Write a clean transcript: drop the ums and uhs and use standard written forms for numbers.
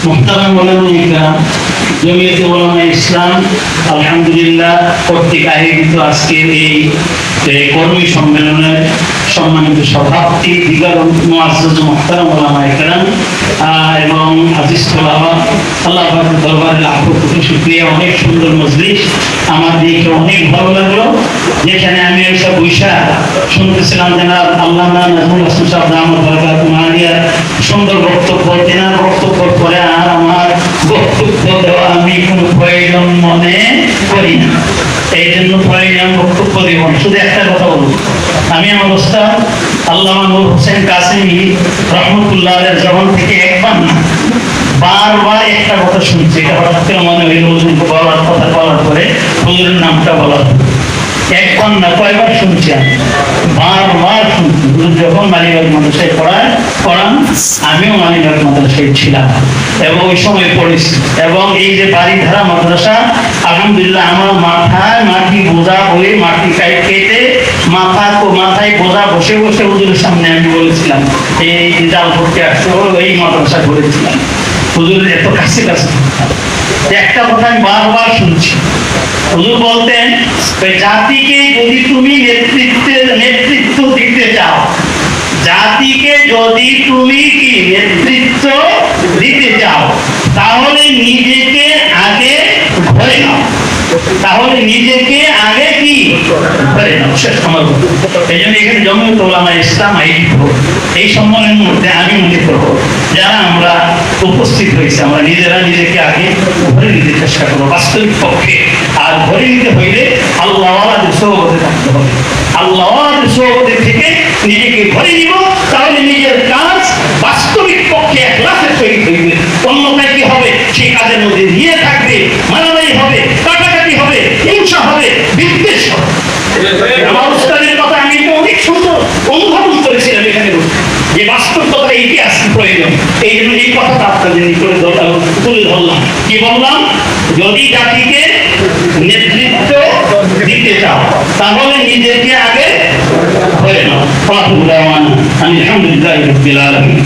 মুহতারাম ওলামা জমিয়তে ওলামা ইসলাম আলহামদুলিল্লাহ কর্তৃক আয়োজিত আজকের এই কর্মী সম্মেলনের সম্মানিত সভাপতি দিগার মুআজ্জাজ মুহতারাম ওলামা ইকরাম এবং আজিজ তোলাবা, আল্লাহ পাকের দরবারে লাখো কোটি শুকরিয়া। অনেক সুন্দর মজলিস, আমার দেখে অনেক ভালো লাগলো। যেখানে আমি এসব বৈশা শুনতেছিলাম জনাব আল্লামা নাজমুল হাসান সাহেব দামাত বরকাতুহু আলিয়ার সুন্দর বক্তব্য। তেনার বক্তব্য পরে আর আমার বক্তব্য দেওয়া আমি কোনো প্রয়োজন মনে করি না, এই জন্য প্রয়োজন বক্তব্য দেব না। শুধু একটা কথা বলবো, আমি আমার ওস্তাদ আল্লামা নূর হোসেন কাসেমি রহমতুল্লাহ আলাইহির জবান থেকে একবার না বারবার একটা কথা শুনছি। এটা হঠাৎ করে মনে হইল বলার কথা বলার পরে হুজুরের নামটা বলা, একবার না কয়বার শুনছি, আমি বারবার শুনছি। হুজুর যখন মালিবাগ মাদ্রাসায় পড়ান, আমিও মালিবাগ মাদ্রাসায় ছিলাম এবং ওই সময় পড়েছি। এবং এই যে বাড়িধারা মাদ্রাসা, আলহামদুলিল্লাহ আমার মাথায় মাটি বোঝা হয়ে মাটি কেটে মাথায় বোঝা বসে বসে হুজুরের সামনে আমি বলেছিলাম এই জাল করতে আসছে, এই মাদ্রাসা করেছিলাম। হুজুরের এত কাছে কাছে একটা কথা আমি বারবার শুনছি। হুজুর বলতেন, জাতিকে যদি তুমি নেতৃত্ব দিতে চাও, জাতিকে যদি তুমি কি নেতৃত্ব দিতে চাও, তাহলে নিজেকে আগে ধরে নাও, তাহলে নিজেকে আগে কি ধরে নাও। শেষ আমার এই জন্য এখানে জমিয়তে ওলামা ইসলাম এই সম্মেলনের মধ্যে আমি মনে করবো যারা আমরা উপস্থিত হয়েছে, আমরা নিজেরা নিজেকে আগে ধরে নিতে চেষ্টা করবো বাস্তবিক পক্ষে। আর ধরে নিতে হইলে আল্লাহওয়ালাদের সোহবতে থাকতে হবে। আল্লাহওয়ালাদের সোহবতে থেকে নিজেকে ধরে নিব, তাহলে নিজের কাজ বাস্তবিক পক্ষে ইখলাসের সহিত হইবে। অন্যথায় কি হবে, সেই কাজের মধ্যে নিয়ে থাকবে, মারামারি হবে, কাটাকাটি হবে, হিংসা হবে, বিদ্বেষ হবে। আমার উস্তাদের কথা আমি অনেক সুন্দর অনুধাবন করেছিলাম এখানে, যে বাস্তব কথা এইটি আসতে প্রয়োজন। এই জন্য এই কথাটা আপনাদের তুলে ধরলাম। কি বললাম, যদি জাতিকে নেতৃত্ব দিতে চাও, তাহলে নিজেকে আগে হয়ে নাও। আলহামদুলিল্লাহ রাব্বিল আলামিন।